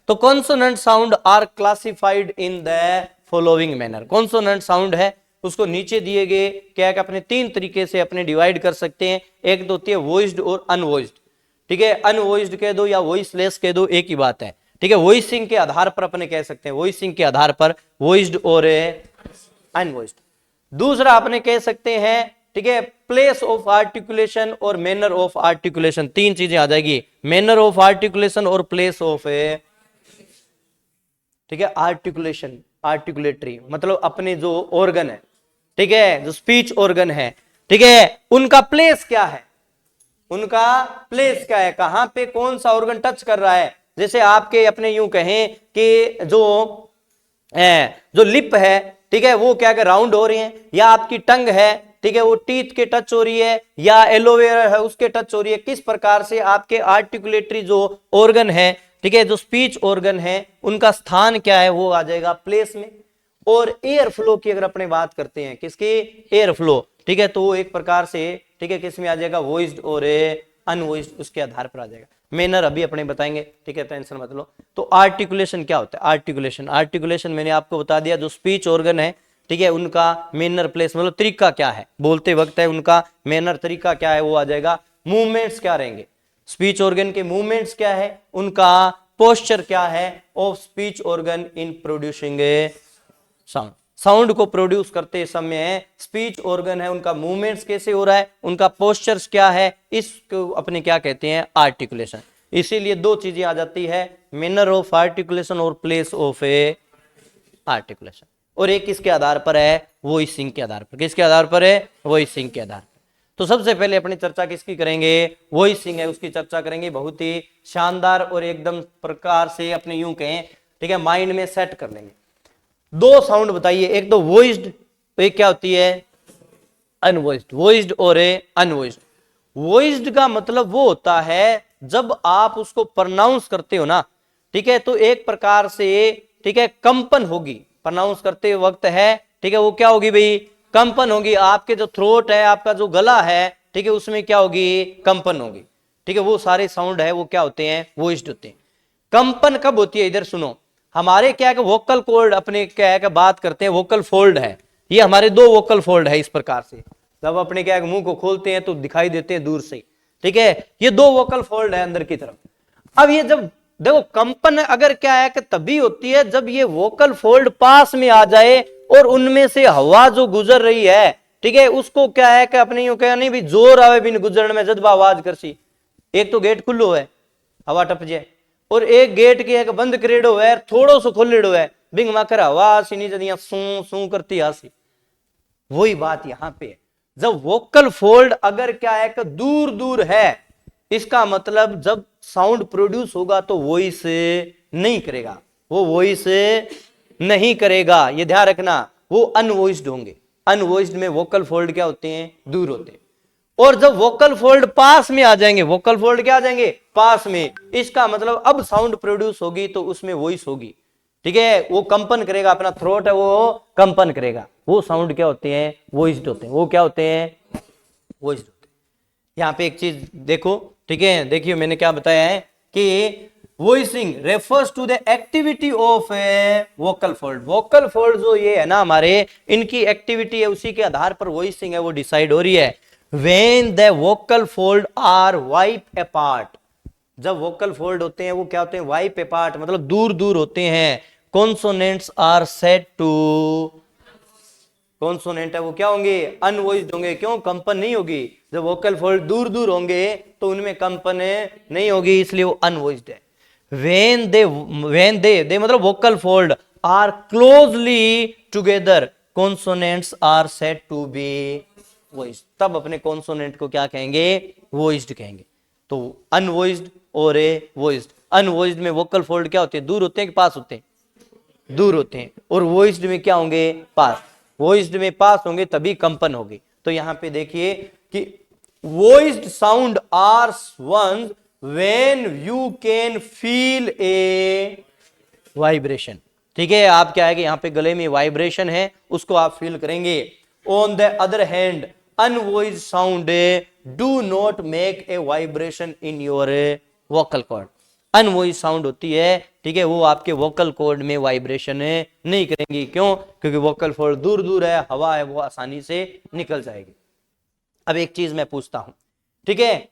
तो consonant sound are classified in the following manner. Consonant sound है उसको नीचे दिए गए क्या है कि अपने तीन तरीके से अपने डिवाइड कर सकते हैं। एक तो होती है वॉइस्ड और अनवॉइस्ड, ठीक है, अनवॉइस्ड कह दो या वॉइसलेस कह दो, एक ही बात है, ठीक है। वॉइसिंग के आधार पर अपने कह सकते हैं, वॉइसिंग के आधार पर वॉइस्ड और अनवॉइस्ड। दूसरा अपने कह सकते हैं, ठीक है, प्लेस ऑफ आर्टिकुलेशन और मैनर ऑफ आर्टिकुलेशन, तीन चीजें आ जाएगी, मैनर ऑफ आर्टिकुलेशन और प्लेस ऑफ, ठीक है, आर्टिकुलेशन, आर्टिकुलेटरी मतलब अपने जो ऑर्गन है, ठीक है, जो स्पीच ऑर्गन है, ठीक है, उनका प्लेस क्या है, उनका प्लेस क्या है, कहां पे कौन सा ऑर्गन टच कर रहा है। जैसे आपके अपने यूं कहें कि जो लिप है, ठीक है, वो क्या राउंड हो रही है, या आपकी टंग है, ठीक है, वो टीथ के टच हो रही है, या एलोवेरा है उसके टच हो रही है। किस प्रकार से आपके आर्टिकुलेटरी जो ऑर्गन है, ठीक है, जो स्पीच ऑर्गन है, उनका स्थान क्या है, वो आ जाएगा प्लेस में। और एयर फ्लो की अगर अपने बात करते हैं, किसकी, एयर फ्लो, ठीक है, तो वो एक प्रकार से, ठीक है, किस में आ जाएगा, वॉइस्ड और अनवॉइस्ड, उसके आधार पर आ जाएगा। मैनर अभी अपने बताएंगे, ठीक है, टेंशन मत लो। तो आर्टिकुलेशन क्या होता है, आर्टिकुलेशन, आर्टिकुलेशन मैंने आपको बता दिया, जो स्पीच ऑर्गन है, ठीक है, उनका मैनर प्लेस मतलब तरीका क्या है, बोलते वक्त है उनका मैनर तरीका क्या है, वो आ जाएगा। मूवमेंट्स क्या रहेंगे, स्पीच ऑर्गन के मूवमेंट्स क्या है, उनका पोस्चर क्या है of speech organ in producing A sound, sound को प्रोड्यूस करते समय स्पीच ऑर्गन है उनका मूवमेंट्स कैसे हो रहा है, उनका पोस्चर्स क्या है, इसको अपने क्या कहते हैं, आर्टिकुलेशन। इसीलिए दो चीजें आ जाती है, मैनर ऑफ आर्टिकुलेशन और प्लेस ऑफ ए आर्टिकुलेशन। और एक किसके आधार पर है, वॉइसिंग के आधार पर, किसके आधार पर है, वॉइसिंग के आधार पर। तो सबसे पहले अपनी चर्चा किसकी करेंगे, वॉइसिंग है उसकी चर्चा करेंगे, बहुत ही शानदार और एकदम प्रकार से अपने यूं कहें, ठीक है, माइंड में सेट कर लेंगे। दो साउंड बताइए, एक तो वॉइस्ड, तो एक क्या होती है, अनवॉइस्ड, वॉइस्ड और अनवॉइस्ड। वॉइस्ड का मतलब वो होता है जब आप उसको प्रोनाउंस करते हो ना, ठीक है, तो एक प्रकार से, ठीक है, कंपन होगी प्रोनाउंस करते वक्त है, ठीक है, वो क्या होगी भाई, कंपन होगी, आपके जो थ्रोट है, आपका जो गला है, ठीक है, उसमें क्या होगी, कंपन होगी, ठीक है, वो सारे साउंड है वो क्या होते हैं, वॉइस्ड होते हैं। कंपन कब होती है, इधर सुनो, हमारे क्या है कि वोकल कॉर्ड अपने क्या है कि बात करते हैं, वोकल फोल्ड है, ये हमारे दो वोकल फोल्ड है, इस प्रकार से जब अपने क्या है मुंह को खोलते हैं तो दिखाई देते हैं दूर से, ठीक है, ये दो वोकल फोल्ड है अंदर की तरफ। अब ये जब देखो कंपन अगर क्या है कि तभी होती है जब ये वोकल फोल्ड पास में आ जाए और उनमें से हवा जो गुजर रही है, ठीक है, उसको क्या है कि अपने यूं क्या नहीं भी जोर आवे बिन गुजरने में जज्बा आवाज करसी। एक तो गेट खुल्लो है हवा टप जाए, और एक गेट के एक बंद करेड़ो है थोड़ो सो खोलेड़ो है, बिंग माकर हवा सी नहीं जदियां सू सू करती आसी। वही बात यहां पे है, जब वोकल फोल्ड अगर क्या है कि दूर दूर है, इसका मतलब जब साउंड प्रोड्यूस होगा तो वॉइस नहीं करेगा, वो वॉइस नहीं करेगा, ये ध्यान रखना, वो अनवॉइस्ड होंगे। अनवॉइस्ड में वोकल फोल्ड क्या होते हैं, दूर होते हैं। और जब वोकल फोल्ड पास में आ जाएंगे, वोकल फोल्ड क्या आ जाएंगे, पास में, इसका मतलब अब साउंड प्रोड्यूस होगी तो उसमें वॉइस होगी, ठीक है, वो कंपन करेगा, अपना थ्रोट है वो कंपन करेगा, वो साउंड क्या होते हैं, वॉइस्ड होते हैं, वो क्या होते हैं, वॉइस्ड होते हैं। यहाँ पे एक चीज देखो, ठीक है, देखिए मैंने क्या बताया है कि voicing refers to the activity of vocal fold. Vocal fold जो ये है ना हमारे, इनकी एक्टिविटी है, उसी के आधार पर वॉइसिंग है वो डिसाइड हो रही है। When the vocal fold are wipe apart, जब वोकल फोल्ड होते हैं वो क्या होते हैं, वाइप अपार्ट मतलब दूर दूर होते हैं। Consonants are set to, consonant है वो क्या होंगे, अनवॉइस्ड होंगे, क्यों, कंपन नहीं होगी, जब वोकल फोल्ड दूर दूर होंगे तो उनमें कंपन नहीं होगी, इसलिए वो अनवॉइस्ड है। when they मतलब vocal fold are closely together, consonants are set to be voiced, तब अपने कॉन्सोनेंट को क्या कहेंगे, वॉइस्ड कहेंगे। तो अनवॉइस्ड और वॉइस्ड, अनवॉइस्ड में वोकल फोल्ड क्या होते हैं, दूर होते हैं कि पास होते हैं, दूर होते हैं, और वॉइस्ड में क्या होंगे, पास, वॉइस्ड में पास होंगे तभी कंपन होगी। तो यहां पे देखिए कि voiced sound are once when you can feel a vibration, ठीक है, आप क्या है कि यहां पे गले में वाइब्रेशन है उसको आप फील करेंगे। On the other hand unvoiced sound do not make a vibration in your vocal cord, unvoice sound होती है, ठीक है, वो आपके वोकल कॉर्ड में वाइब्रेशन नहीं करेंगी। क्यों? क्योंकि वोकल कॉर्ड दूर दूर है, हवा है वो आसानी से निकल जाएगी। अब एक चीज मैं पूछता हूं, ठीक है,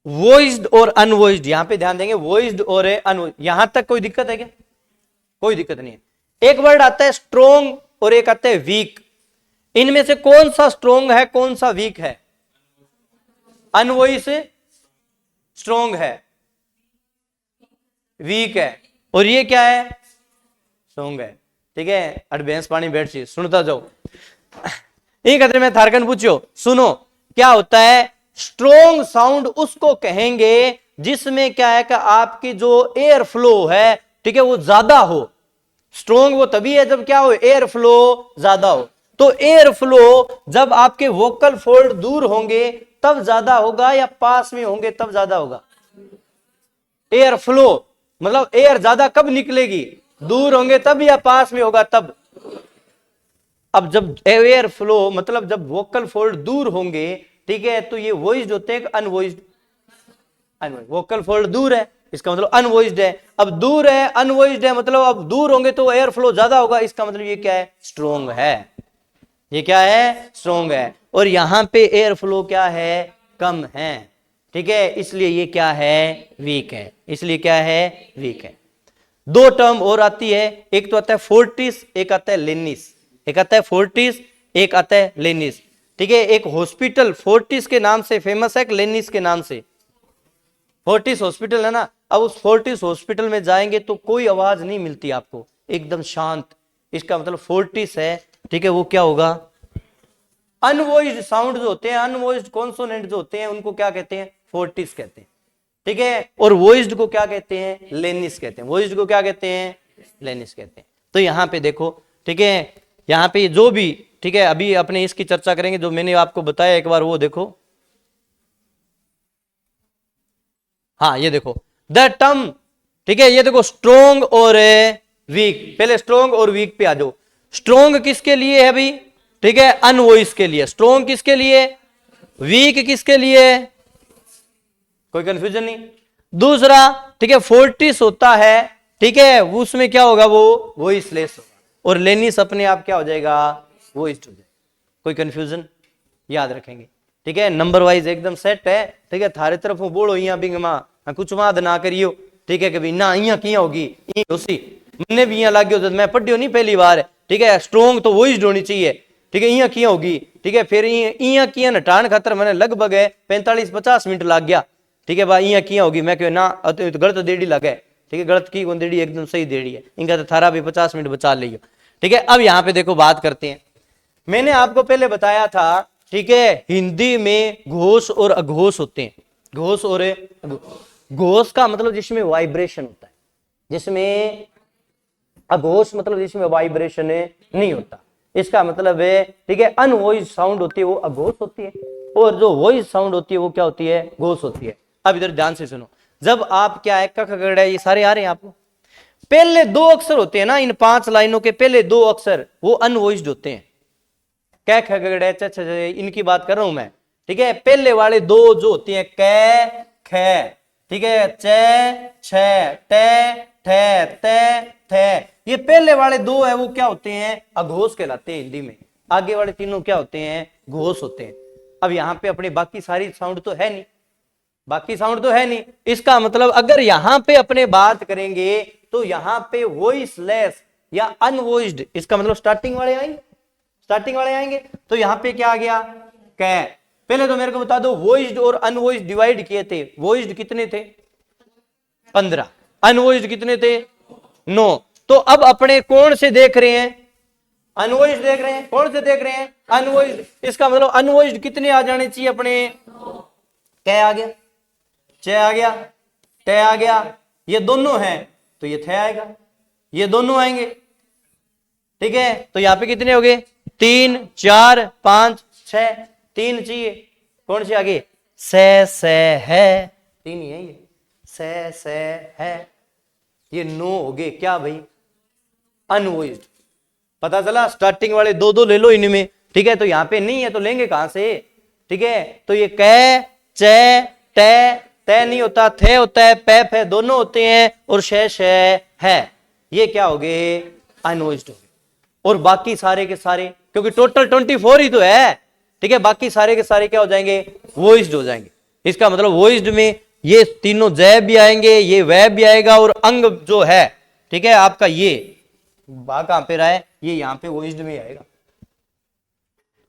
वॉइस्ड और अनवॉइस्ड, यहां पे ध्यान देंगे, वॉइस्ड और अनवॉइस्ड, यहां तक कोई दिक्कत है क्या? कोई दिक्कत नहीं है। एक वर्ड आता है स्ट्रोंग और एक आता है वीक, इनमें से कौन सा स्ट्रोंग है, कौन सा वीक है? अनवॉइस स्ट्रोंग है, वीक है, और ये क्या है? स्ट्रोंग है। ठीक है, अड़ भैंस पानी बैठ सी, सुनता जाओ। एक खतरे में थारकन पूछो, सुनो क्या होता है? स्ट्रोंग साउंड उसको कहेंगे जिसमें क्या है कि आपकी जो एयर फ्लो है, ठीक है, वो ज्यादा हो। स्ट्रोंग वो तभी है जब क्या हो? एयर फ्लो ज्यादा हो। तो एयर फ्लो जब आपके वोकल फोल्ड दूर होंगे तब ज्यादा होगा या पास में होंगे तब ज्यादा होगा? एयर फ्लो मतलब एयर ज्यादा कब निकलेगी? दूर होंगे तब या पास में होगा तब? अब जब एयर फ्लो मतलब जब वोकल फोल्ड दूर होंगे, ठीक है, तो ये वॉइस्ड होते हैं, अनवॉइस्ड? अनवॉइस्ड। वोकल फोल्ड दूर है, इसका मतलब अनवॉइस्ड है। अब दूर है, अनवॉइस्ड है, मतलब अब दूर होंगे तो एयर फ्लो ज्यादा होगा, इसका मतलब ये क्या है? स्ट्रोंग है। ये क्या है? स्ट्रोंग है। और यहां पे एयर फ्लो क्या है? कम है। ठीक है, इसलिए ये क्या है? वीक है। इसलिए क्या है? वीक है। दो टर्म और आती है, एक तो आता है फोर्टिस, एक आता है लेनिस। एक आता है फोर्टिस, एक आता है लेनिस। ठीक है, एक हॉस्पिटल फोर्टिस के नाम से फेमस है, लेनिस के नाम से। फोर्टिस हॉस्पिटल है ना, अब उस फोर्टिस हॉस्पिटल में जाएंगे तो कोई आवाज नहीं मिलती आपको, एकदम शांत। इसका मतलब फोर्टिस है, ठीक है, वो क्या होगा? अनवॉइस्ड साउंड जो होते हैं, अनवॉइस्ड कॉन्सोनेंट जो होते हैं, उनको क्या कहते हैं? फोर्टिस कहते हैं। ठीक है, और वॉइस्ड को क्या कहते हैं? लेनिस कहते हैं। वॉइस्ड को क्या कहते हैं? लेनिस कहते हैं। तो यहां पे देखो, ठीक है, यहां पे जो भी, ठीक है, अभी अपने इसकी चर्चा करेंगे, जो मैंने आपको बताया एक बार वो देखो। हाँ, ये देखो द टर्म, ठीक है, ये देखो स्ट्रोंग और वीक। पहले स्ट्रोंग और वीक पे आ जाओ। स्ट्रोंग किसके लिए है भाई? ठीक है, अनवॉइस के लिए। स्ट्रोंग किसके लिए? वीक किसके लिए? कोई कंफ्यूजन नहीं। दूसरा, ठीक है, फोर्टिस होता है, ठीक है, उसमें क्या होगा? वो वॉइसलेस होगा। और लेनिस अपने आप क्या हो जाएगा? वॉइस्ड हो जाएगा। कोई कंफ्यूजन? याद रखेंगे। ठीक है, नंबर वाइज एकदम सेट है। ठीक है, थारे तरफ बोलो इया बिंग मां कुछ वाद ना करियो। ठीक है, कभी ना इया किया होगी उसी मैंने भी इया लागे जब मैं पढ़ियो नहीं पहली बार। ठीक है, स्ट्रोंग तो वॉइस्ड होनी चाहिए। ठीक है, इया किया होगी। ठीक है, फिर इया किया नटान खातर मैंने लगभग 45-50 मिनट लग गया। ठीक है भाई, इया किया होगी, मैं क्यों ना तो गलत देड़ी लगे। ठीक है, गलत की कौन देड़ी, एकदम सही देड़ी है। इनका तो थारा भी 50 मिनट बचा लियो। ठीक है, अब यहाँ पे देखो बात करते हैं। मैंने आपको पहले बताया था, ठीक है, हिंदी में घोष और अघोष होते हैं। घोष और घोष का मतलब जिसमें वाइब्रेशन होता है, जिसमें अघोष मतलब जिसमें वाइब्रेशन नहीं होता। इसका मतलब है, ठीक है, अनवॉइस साउंड होती है वो अघोष होती है, और जो वॉइस साउंड होती है वो क्या होती है? घोष होती है। अब इधर ध्यान से सुनो, जब आप क्या है क ख ग ये सारे आ रहे हैं आपको, पहले दो अक्षर होते हैं ना, इन 5 लाइनों के पहले दो अक्षर वो अनवॉइस्ड होते हैं। कै ख ग च छ इनकी बात कर रहा हूं मैं। ठीक है, पहले वाले दो जो होते हैं कै ख, ठीक है, च छ टे ठे ते थे, ये पहले वाले दो है वो क्या होते हैं? अघोष कहलाते हैं हिंदी में। आगे वाले तीनों क्या होते हैं? घोष होते हैं। अब यहाँ पे अपने बाकी सारी साउंड तो है नहीं, बाकी साउंड तो है नहीं। इसका मतलब अगर यहां पे अपने बात करेंगे तो यहां पे वॉइसलेस या अनवॉइस्ड, इसका मतलब स्टार्टिंग वाले आएंगे, स्टार्टिंग वाले आएंगे। तो यहां पे क्या आ गया? कै। पहले तो मेरे को बता दो, वॉइस्ड और अनवॉइस्ड डिवाइड किए थे, वॉइस्ड कितने थे? 15, अनवॉइस्ड कितने थे? 9। तो अब अपने कौन से देख रहे हैं? अनवॉइस्ड देख रहे हैं। कौन से देख रहे हैं? अनवॉइस्ड। इसका मतलब अनवॉइस्ड कितने आ जाने चाहिए अपने? कै आ गया, च आ गया, टे आ गया, ये दोनों हैं तो ये थे आएगा, ये दोनों आएंगे। ठीक है, तो यहां पे कितने हो गए? 3 4 5 6, 3 चाहिए। कौन से आगे? से है, 3 ही है ये, से है, ये 9 हो गए। क्या भाई? अनवॉइस्ड। पता चला, स्टार्टिंग वाले दो दो ले लो इनमें। ठीक है, तो यहां पे नहीं है तो लेंगे कहां से? ठीक है, तो ये कै चे टे तय नहीं होता, थे होता है, पैप है, दोनों होते हैं, और शेष है, ये क्या हो गए, अनवॉइस्ड हो गए। और बाकी सारे के सारे, क्योंकि टोटल 24 ही तो है, ठीक है, बाकी सारे के सारे क्या हो जाएंगे, वॉइस्ड हो जाएंगे। इसका मतलब वॉइस्ड में ये तीनों जय भी आएंगे, ये वह भी आएगा, और अंग जो है, ठीक है, आपका ये भाग कहां पे रहा है, ये यहां पे वॉइस्ड में आएगा।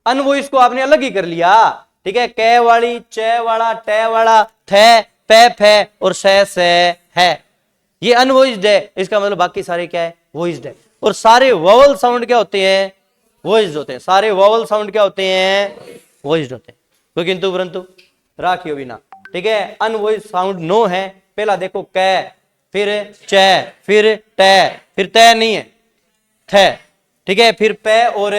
अनवॉइस्ड को आपने अलग ही कर लिया, ठीक है, कै वाली, च वाला, टे वाला, थे, पैप है, और शेष है, ये अनवॉइस्ड है। इसका मतलब बाकी सारे क्या है, वॉइस्ड है। और सारे वोवल साउंड क्या होते हैं, वॉइस्ड होते हैं। सारे वोवल साउंड क्या होते हैं, वॉइस्ड होते हैं। तो किंतु परंतु राखियो बिना, ठीक है, अनवॉइस्ड साउंड नो है। पहला देखो कै, फिर च, फिर टे, फिर तय नहीं है, थे, ठीक है, फिर पै और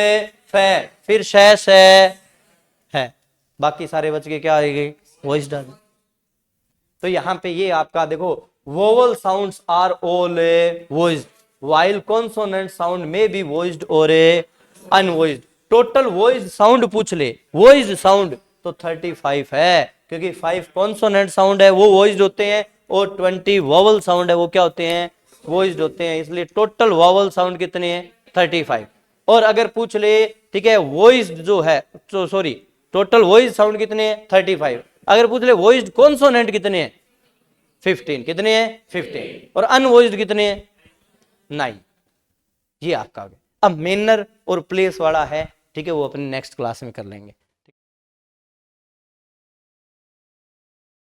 फै, फिर शेष है, बाकी सारे बच के क्या आएंगे, वॉइस्ड आ गए। तो यहां पे ये आपका देखो, vowel sounds are all voiced while consonant sound में बी वॉइस्ड और अनवॉइस्ड। टोटल वॉइस्ड साउंड पूछ ले, वॉइस्ड साउंड तो 35 है, क्योंकि 5 कॉन्सोनेंट साउंड है वो वॉइस्ड होते हैं, और 20 वोवल साउंड है वो क्या होते हैं, वॉइस्ड होते हैं। इसलिए टोटल वोवल साउंड कितने हैं, 35। और अगर पूछ ले, ठीक है, वॉइस्ड जो है, तो सॉरी, टोटल वॉइस्ड साउंड कितने हैं, 35। अगर पूछ ले वॉइस्ड कॉन्सोनेंट कितने हैं, 15। कितने हैं, 15। और अनवॉइस्ड कितने हैं, 9। ये आपका अब मेनर और प्लेस वाला है, ठीक है, वो अपने नेक्स्ट क्लास में कर लेंगे।